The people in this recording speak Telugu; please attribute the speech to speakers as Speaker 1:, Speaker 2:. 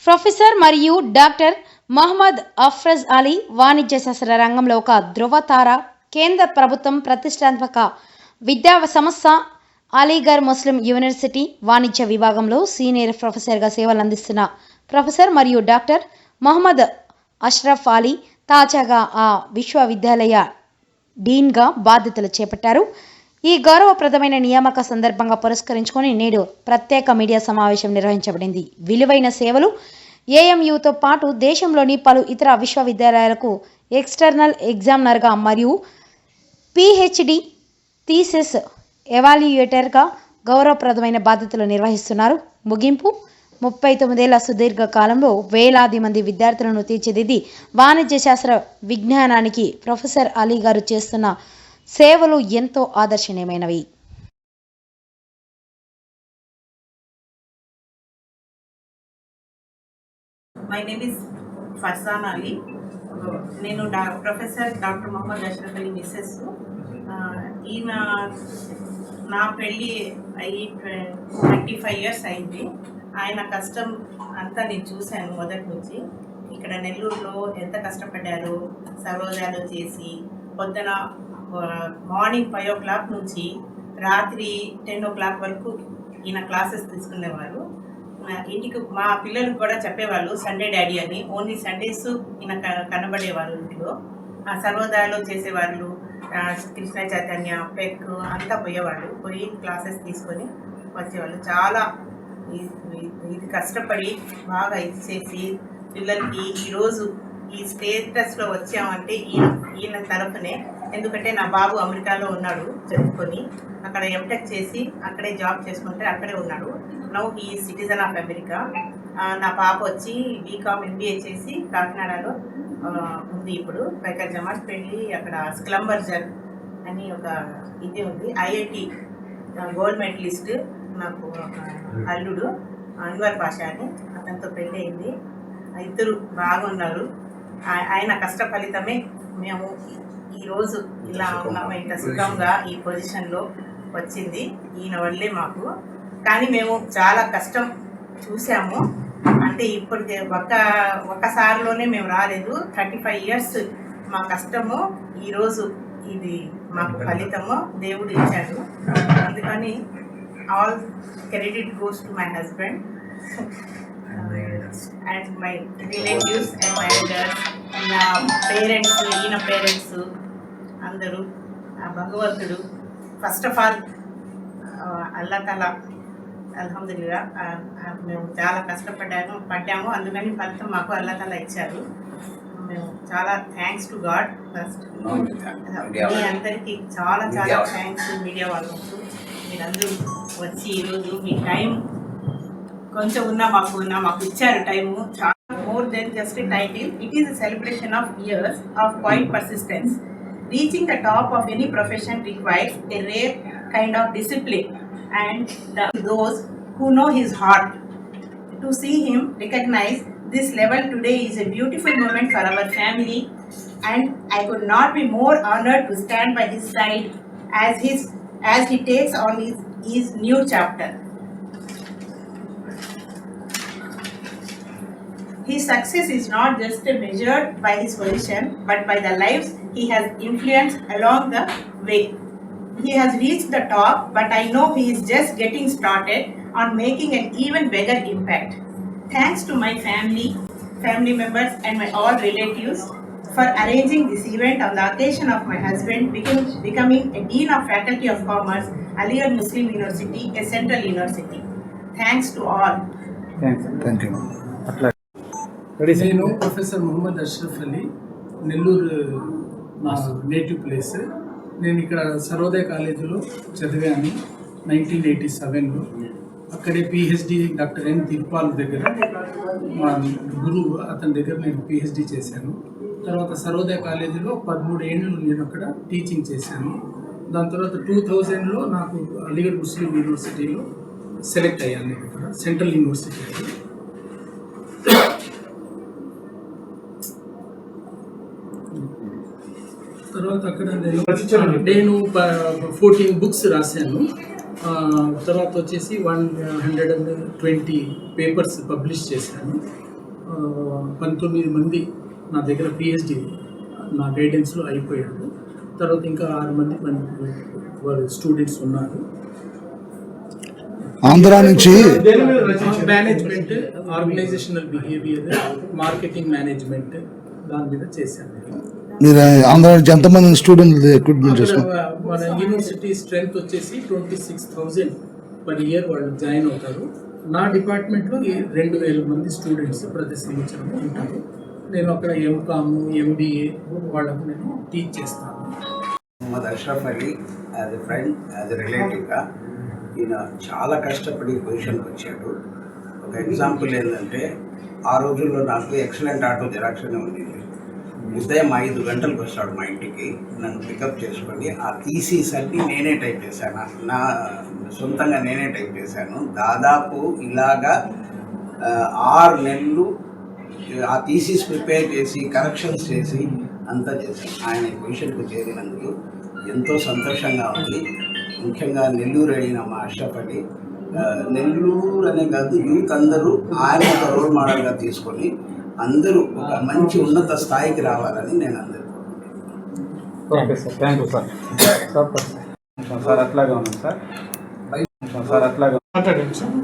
Speaker 1: ప్రొఫెసర్ మరియు డాక్టర్ మహమ్మద్ అఫ్రజ్ అలీ వాణిజ్య శాస్త్ర రంగంలో ఒక ధృవతార. కేంద్ర ప్రభుత్వం ప్రతిష్టాత్మక విద్యా సంస్థ అలీగర్ ముస్లిం యూనివర్సిటీ వాణిజ్య విభాగంలో సీనియర్ ప్రొఫెసర్గా సేవలు అందిస్తున్న ప్రొఫెసర్ మరియు డాక్టర్ మహమ్మద్ అష్రఫ్ అలీ తాజాగా ఆ విశ్వవిద్యాలయ డీన్గా బాధ్యతలు చేపట్టారు. ఈ గౌరవప్రదమైన నియామక సందర్భంగా పురస్కరించుకొని నేడు ప్రత్యేక మీడియా సమావేశం నిర్వహించబడింది. విలువైన సేవలు ఏఎంయూతో పాటు దేశంలోని పలు ఇతర విశ్వవిద్యాలయాలకు ఎక్స్టర్నల్ ఎగ్జామినర్గా మరియు పిహెచ్డి థీసిస్ ఎవాల్యుయేటర్గా గౌరవప్రదమైన బాధ్యతలు నిర్వహిస్తున్నారు. ముగింపు 39 ఏళ్ల సుదీర్ఘ కాలంలో వేలాది మంది విద్యార్థులను తీర్చిదిద్ది వాణిజ్య శాస్త్ర విజ్ఞానానికి ప్రొఫెసర్ అలీ గారు చేస్తున్న సేవలు ఎంతో ఆదర్శనీయమైనవి.
Speaker 2: My name is Farzana Ali. నేను professor doctor Mohammad Ashraf Ali Mrs. ఈయన నా పెళ్ళి అయ్యి 25 years అయింది. ఆయన కష్టం అంతా నేను చూశాను మొదటి నుంచి. ఇక్కడ నెల్లూరులో ఎంత కష్టపడ్డారో సర్వోదయాలు చేసి పొద్దున మార్నింగ్ 5 o'clock నుంచి రాత్రి 10 o'clock వరకు ఈయన క్లాసెస్ తీసుకునేవారు. ఇంటికి మా పిల్లలకు కూడా చెప్పేవాళ్ళు సండే డాడీ అని. ఓన్లీ సండేస్ ఈయన కనబడేవారు ఇంట్లో. సర్వోదయాలు చేసేవాళ్ళు, కృష్ణ చైతన్య, పెక్ అంతా పోయేవాళ్ళు. పోయి క్లాసెస్ తీసుకొని వచ్చేవాళ్ళు. చాలా ఇది కష్టపడి బాగా ఇది చేసి పిల్లలకి ఈరోజు ఈ స్టేటస్లో వచ్చామంటే ఈయన తరఫునే. ఎందుకంటే నా బాబు అమెరికాలో ఉన్నాడు చదువుకొని, అక్కడ ఎంటెక్ చేసి అక్కడే జాబ్ చేసుకుంటే అక్కడే ఉన్నాడు. నౌ ఈ సిటిజన్ ఆఫ్ అమెరికా. నా పాప వచ్చి బీకామ్ ఎంబీఏ చేసి కాకినాడలో ఉంది ఇప్పుడు. పైకర్ జమాత్ పెళ్ళి అక్కడ స్క్లంబర్జర్ అని ఒక ఇది ఉంది, ఐఐటి గోల్డ్ మెడలిస్ట్. నాకు ఒక అల్లుడు అన్వర్ పాషా అని, అతనితో పెళ్ళి అయింది. ఇద్దరు బాగున్నారు. ఆయన కష్ట ఫలితమే మేము ఈరోజు ఇలా ఉన్నాము, ఇంత సుఖంగా ఈ పొజిషన్లో వచ్చింది ఈయన వల్లే మాకు. కానీ మేము చాలా కష్టం చూసాము. అంటే ఇప్పటికే ఒక్కసారిలోనే మేము రాలేదు. 35 years మా కష్టము ఈరోజు ఇది మాకు ఫలితము దేవుడు ఇచ్చాడు. అందుకని all credit goes to my husband and my relatives and my elders, నా పేరెంట్స్, ఈయన పేరెంట్స్ అందరూ. భగవంతుడు ఫస్ట్ ఆఫ్ ఆల్ అల్లా తఆలా అల్హమ్దులిల్లా. మేము చాలా పడ్డాము, అందుకని ఫలితం మాకు అల్లా తఆలా ఇచ్చారు. మేము చాలా థ్యాంక్స్ టు గాడ్. ఫస్ట్ మీ అందరికీ చాలా చాలా థ్యాంక్స్ మీడియా వాళ్ళకు. మీరందరూ వచ్చి ఈరోజు మీ టైం కొంచెం మాకు ఇచ్చారు టైము. చాలా more than just a title. It is a celebration of years of quiet persistence. Reaching the top of any profession requires a rare kind of discipline and those who know his heart. To see him recognize this level today is a beautiful moment for our family, and I could not be more honored to stand by his side as he takes on his new chapter. His success is not just measured by his position, but by the lives he has influenced along the way. He has reached the top, but I know he is just getting started on making an even bigger impact. Thanks to my family members and my all relatives for arranging this event on the occasion of my husband becoming a Dean of Faculty of Commerce, Aligarh Muslim University, a central university. Thanks to all.
Speaker 3: Thank you.
Speaker 4: నేను ప్రొఫెసర్ మొహమ్మద్ అష్రఫ్ అలీ, నెల్లూరు నా నేటివ్ ప్లేస్. నేను ఇక్కడ సర్వోదయ కాలేజీలో చదివాను 1987లో. అక్కడే పిహెచ్డి డాక్టర్ ఎన్ తిరుపాల్ దగ్గర మా గురువు, అతని దగ్గర నేను పిహెచ్డి చేశాను. తర్వాత సర్వోదయ కాలేజీలో 13 ఏళ్ళు నేను అక్కడ టీచింగ్ చేశాను. దాని తర్వాత 2000లో నాకు అలీగఢ్ ముస్లిం యూనివర్సిటీలో సెలెక్ట్ అయ్యాను. ఇక్కడ సెంట్రల్ యూనివర్సిటీ. తర్వాత అక్కడ నేను 14 books రాశాను. తర్వాత వచ్చేసి 120 పేపర్స్ పబ్లిష్ చేశాను. 19 మంది నా దగ్గర పిహెచ్డి నా గైడెన్స్లో అయిపోయారు. తర్వాత ఇంకా 6 మంది వారు స్టూడెంట్స్ ఉన్నారు.
Speaker 3: ఆంధ్ర నుంచి
Speaker 4: management, organizational behaviour, marketing management దాని మీద చేశాను.
Speaker 3: మీరు ఆంధ్ర నుంచి ఎంతమంది స్టూడెంట్ రిక్రూట్మెంట్
Speaker 4: అక్కడ
Speaker 3: చేసుకున్నారు?
Speaker 4: మన యూనివర్సిటీ స్ట్రెంత్ వచ్చేసి 26,000 పర్ ఇయర్ వాళ్ళు జాయిన్ అవుతారు. నా డిపార్ట్మెంట్లో 2,000 మంది స్టూడెంట్స్ ప్రతి సంవత్సరం ఉంటారు. నేను అక్కడ ఎంకామ్, ఎంబీఏ వాళ్ళకు నేను టీచ్ చేస్తాను.
Speaker 5: Mohammad Ashraf Ali as a friend, as a రిలేటివ్గా ఈయన చాలా కష్టపడి పొజిషన్కి వచ్చాడు. ఒక ఎగ్జాంపుల్ ఏంటంటే, ఆ రోజుల్లో నాకు ఎక్సలెంట్ ఆటో జిరాక్స్ అని ఉండేది. ఉదయం 5 గంటలకు వస్తాడు మా ఇంటికి, నన్ను పికప్ చేసుకొని ఆ థీసిస్ అన్నీ నేనే టైప్ చేశాను, నా సొంతంగా నేనే టైప్ చేశాను. దాదాపు ఇలాగా 6 నెలలు ఆ థీసిస్ ప్రిపేర్ చేసి కరెక్షన్స్ చేసి అంతా చేశాను. ఆయన ఈ పొజిషన్కు చేరినందుకు ఎంతో సంతోషంగా ఉంది. ముఖ్యంగా నెల్లూరు అయిన మా అష్రఫ్ అలీ, నెల్లూరు అనే కాదు, యూత్ అందరూ ఆయన ఒక రోల్ మోడల్గా తీసుకొని అందరూ ఒక మంచి ఉన్నత స్థాయికి రావాలని నేను అందరికీ
Speaker 6: okay sir, thank you sir. Sir అట్లాగే ఉన్నాం సార్. సార్ అట్లాగే
Speaker 4: మాట్లాడండి సార్.